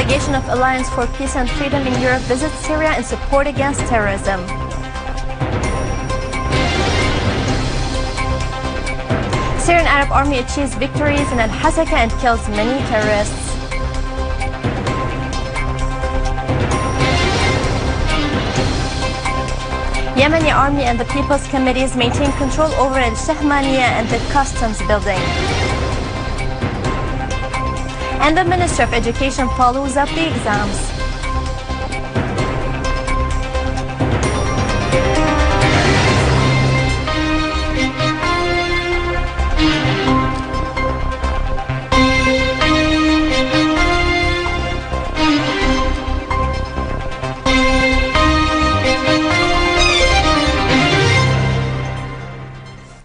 Delegation of Alliance for Peace and Freedom in Europe visits Syria in support against terrorism. Syrian Arab Army achieves victories in al-Hasaka and kills many terrorists. Yemeni Army and the People's Committees maintain control over al-Shahmaniya and the customs building. And the Ministry of Education follows up the exams.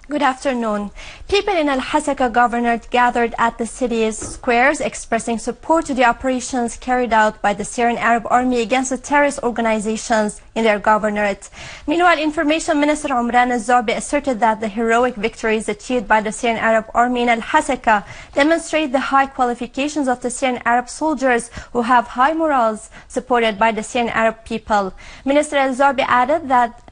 Good afternoon. People in al-Hasaka governorate gathered at the city's squares expressing support to the operations carried out by the Syrian Arab Army against the terrorist organizations in their governorate. Meanwhile, Information Minister Umran al-Zarbi asserted that the heroic victories achieved by the Syrian Arab Army in al-Hasaka demonstrate the high qualifications of the Syrian Arab soldiers who have high morals supported by the Syrian Arab people. Minister al-Zarbi added that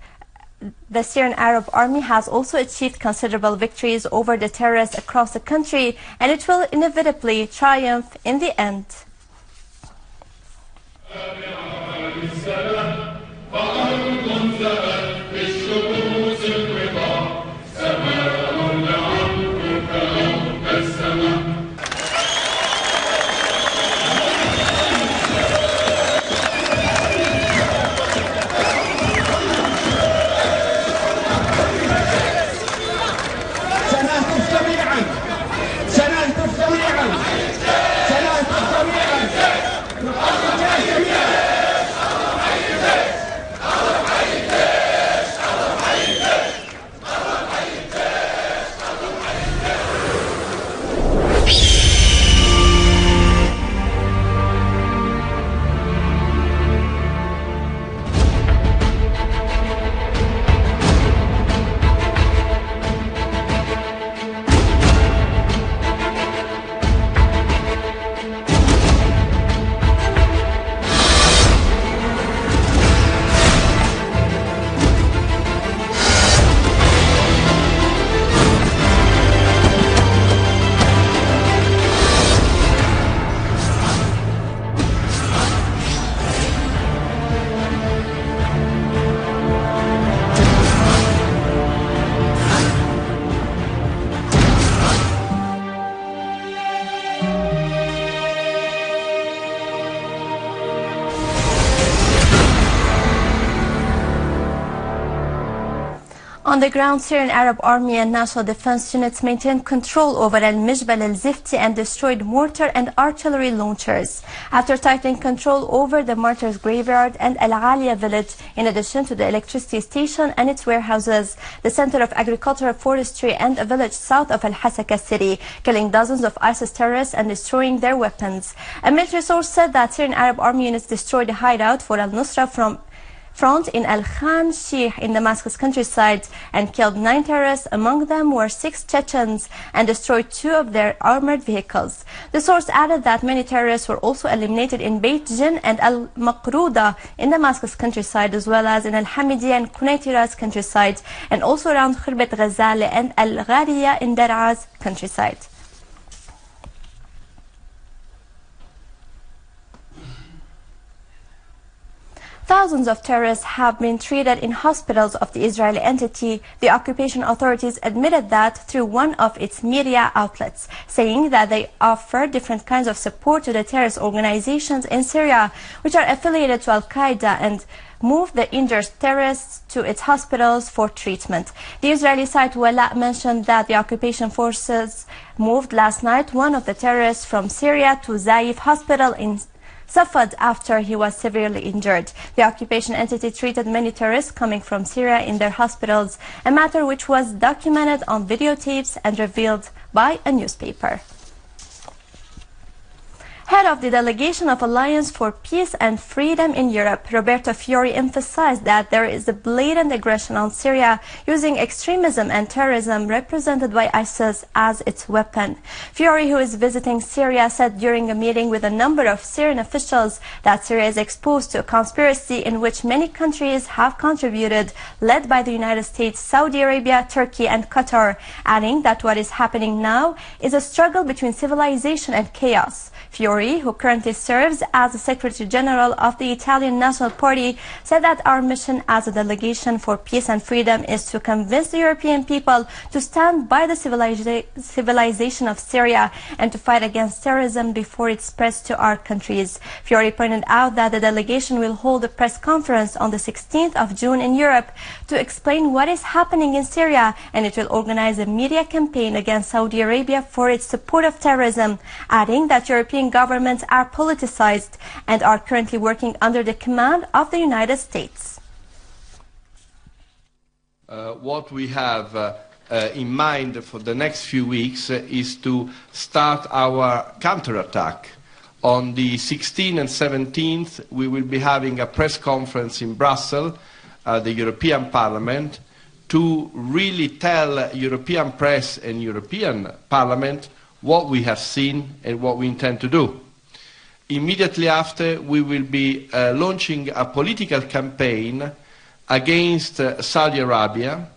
the Syrian Arab Army has also achieved considerable victories over the terrorists across the country, and it will inevitably triumph in the end. On the ground, Syrian Arab Army and National Defense units maintained control over al-Mijbal al-Zifti and destroyed mortar and artillery launchers. After tightening control over the martyrs' graveyard and al-Aliya village, in addition to the electricity station and its warehouses, the center of agricultural forestry and a village south of al-Hasaka city, killing dozens of ISIS terrorists and destroying their weapons. A military source said that Syrian Arab Army units destroyed a hideout for al-Nusra front in Al-Khan Sheikh in Damascus countryside and killed 9 terrorists. Among them were 6 Chechens, and destroyed 2 of their armored vehicles. The source added that many terrorists were also eliminated in Beit Jin and Al-Maqruda in Damascus countryside, as well as in Al-Hamidiyya and Qunaytiras countryside, and also around Khirbat Ghazali and Al-Ghariya in Dar'az countryside. Thousands of terrorists have been treated in hospitals of the Israeli entity. The occupation authorities admitted that through one of its media outlets, saying that they offer different kinds of support to the terrorist organizations in Syria, which are affiliated to al-Qaeda, and moved the injured terrorists to its hospitals for treatment. The Israeli site Wala mentioned that the occupation forces moved last night one of the terrorists from Syria to Zaif Hospital in Safad after he was severely injured. The occupation entity treated many terrorists coming from Syria in their hospitals, a matter which was documented on videotapes and revealed by a newspaper. Head of the delegation of Alliance for Peace and Freedom in Europe, Roberto Fiori, emphasized that there is a blatant aggression on Syria using extremism and terrorism represented by ISIS as its weapon. Fiori, who is visiting Syria, said during a meeting with a number of Syrian officials that Syria is exposed to a conspiracy in which many countries have contributed, led by the United States, Saudi Arabia, Turkey and Qatar, adding that what is happening now is a struggle between civilization and chaos. Fiori, who currently serves as the Secretary General of the Italian National Party, said that our mission as a delegation for peace and freedom is to convince the European people to stand by the civilization of Syria and to fight against terrorism before it spreads to our countries. Fiori pointed out that the delegation will hold a press conference on the 16th of June in Europe to explain what is happening in Syria, and it will organize a media campaign against Saudi Arabia for its support of terrorism, adding that European governments are politicized and are currently working under the command of the United States. What we have in mind for the next few weeks is to start our counterattack. On the 16th and 17th, we will be having a press conference in Brussels, the European Parliament, to really tell European press and European Parliament what we have seen and what we intend to do. Immediately after, we will be launching a political campaign against Saudi Arabia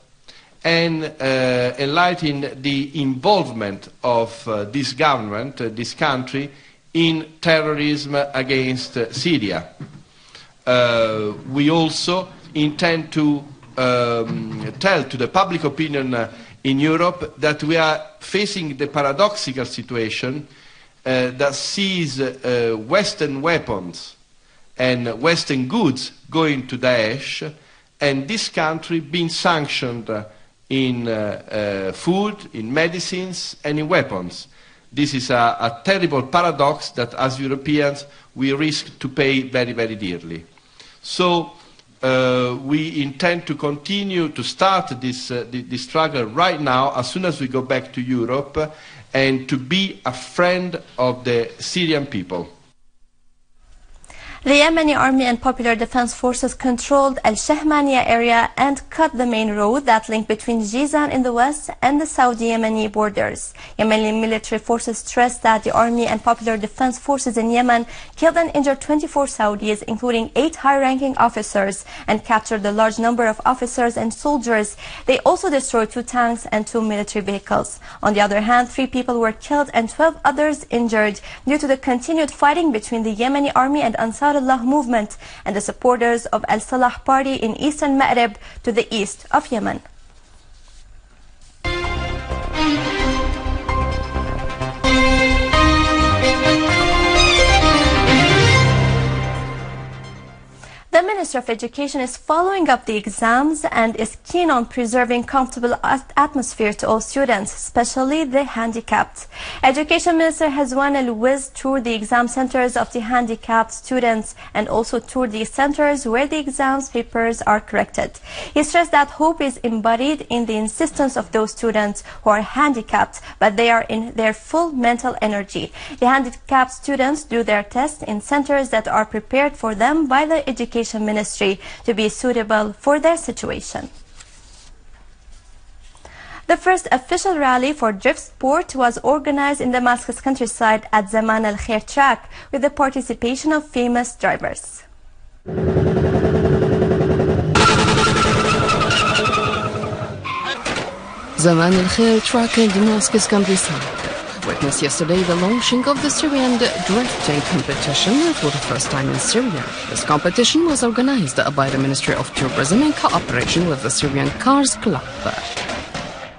and enlightening the involvement of this government, this country, in terrorism against Syria. We also intend to tell to the public opinion in Europe that we are facing the paradoxical situation that sees Western weapons and Western goods going to Daesh, and this country being sanctioned in food, in medicines, and in weapons. This is a terrible paradox that, as Europeans, we risk to pay very, very dearly. So we intend to continue to start this struggle right now, as soon as we go back to Europe, and to be a friend of the Syrian people. The Yemeni Army and Popular Defense Forces controlled Al-Shahmaniya area and cut the main road that linked between Jizan in the west and the Saudi-Yemeni borders. Yemeni military forces stressed that the Army and Popular Defense Forces in Yemen killed and injured 24 Saudis, including 8 high-ranking officers, and captured a large number of officers and soldiers. They also destroyed 2 tanks and 2 military vehicles. On the other hand, 3 people were killed and 12 others injured due to the continued fighting between the Yemeni Army and Ansar Allah movement and the supporters of Al-Salah party in eastern Maghreb to the east of Yemen. The Minister of Education is following up the exams and is keen on preserving comfortable atmosphere to all students, especially the handicapped. Education Minister Hazwan Al-Wiz toured the exam centers of the handicapped students and also toured the centers where the exams papers are corrected. He stressed that hope is embodied in the insistence of those students who are handicapped, but they are in their full mental energy. The handicapped students do their tests in centers that are prepared for them by the Education Ministry to be suitable for their situation. The first official rally for drift sport was organized in Damascus countryside at Zaman al-Khair track with the participation of famous drivers. Zaman al-Khair track in Damascus countryside witnessed yesterday the launching of the Syrian drifting competition for the first time in Syria. This competition was organized by the Ministry of Tourism in cooperation with the Syrian Cars Club.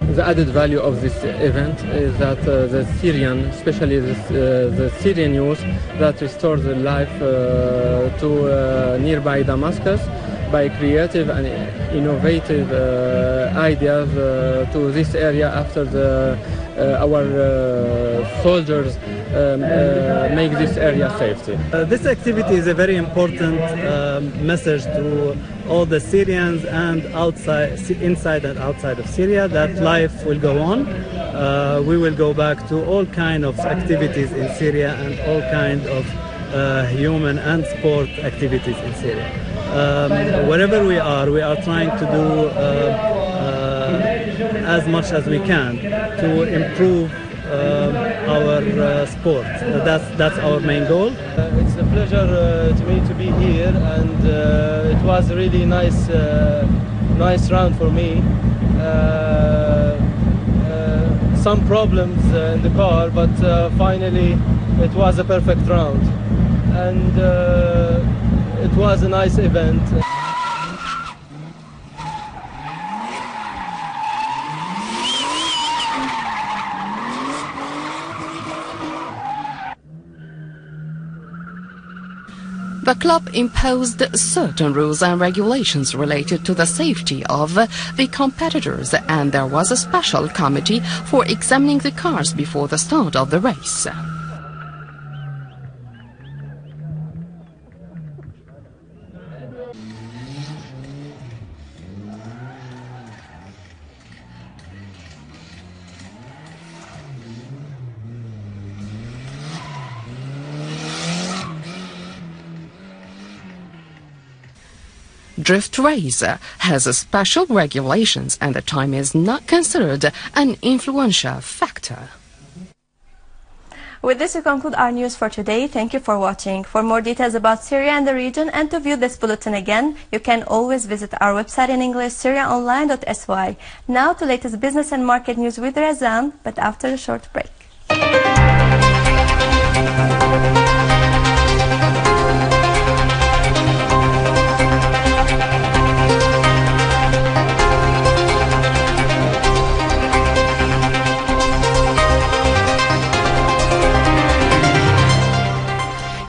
The added value of this event is that the Syrian, especially the Syrian youth, that restore their life to nearby Damascus by creative and innovative ideas to this area after the our soldiers make this area safety. This activity is a very important message to all the Syrians and inside and outside of Syria that life will go on. We will go back to all kinds of activities in Syria and all kinds of human and sport activities in Syria. Wherever we are trying to do as much as we can to improve our sport. That's our main goal. It's a pleasure to me to be here, and it was a really nice round for me. Some problems in the car, but finally it was a perfect round, and it was a nice event. The club imposed certain rules and regulations related to the safety of the competitors, and there was a special committee for examining the cars before the start of the race. Drift race has special regulations, and the time is not considered an influential factor. With this, we conclude our news for today. Thank you for watching. For more details about Syria and the region, and to view this bulletin again, you can always visit our website in English, syriaonline.sy. Now to latest business and market news with Razan, but after a short break.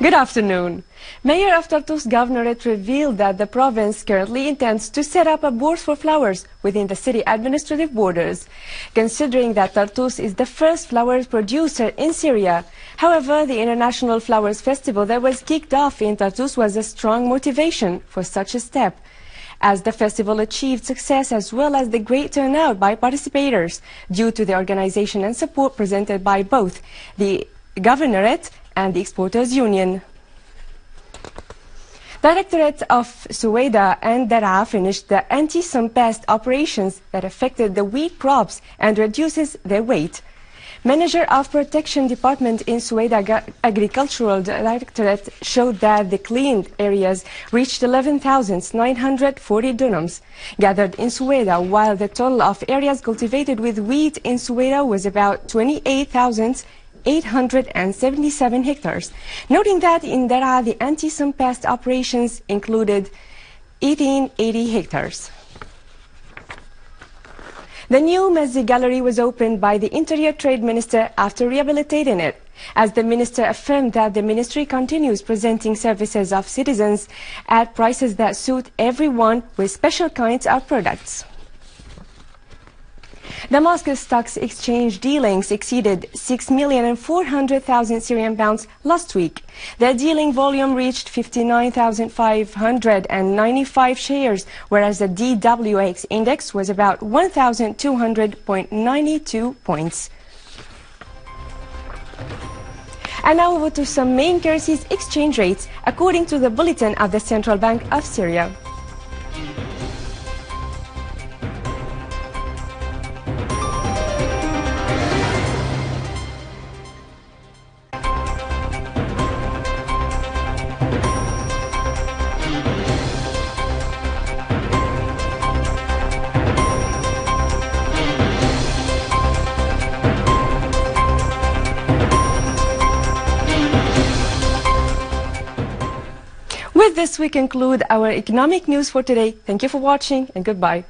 Good afternoon. Mayor of Tartus Governorate revealed that the province currently intends to set up a bourse for flowers within the city administrative borders, considering that Tartus is the first flowers producer in Syria. However, the International Flowers Festival that was kicked off in Tartus was a strong motivation for such a step, as the festival achieved success as well as the great turnout by participators due to the organization and support presented by both the Governorate and the Exporters Union. Directorate of Suwaida and Daraa finished the anti-sun-pest operations that affected the wheat crops and reduces their weight. Manager of Protection Department in Suwaida Agricultural Directorate showed that the cleaned areas reached 11,940 dunams gathered in Suwaida, while the total of areas cultivated with wheat in Suwaida was about 28,877 hectares, noting that in Daraa the anti-sun-pest operations included 1880 hectares. The new Masjid Gallery was opened by the Interior Trade Minister after rehabilitating it, as the minister affirmed that the ministry continues presenting services of citizens at prices that suit everyone with special kinds of products. Damascus Stocks Exchange dealings exceeded 6,400,000 Syrian pounds last week. The dealing volume reached 59,595 shares, whereas the DWX index was about 1,200.92 points. And now over to some main currencies exchange rates according to the bulletin of the Central Bank of Syria. With this, we conclude our economic news for today. Thank you for watching and goodbye.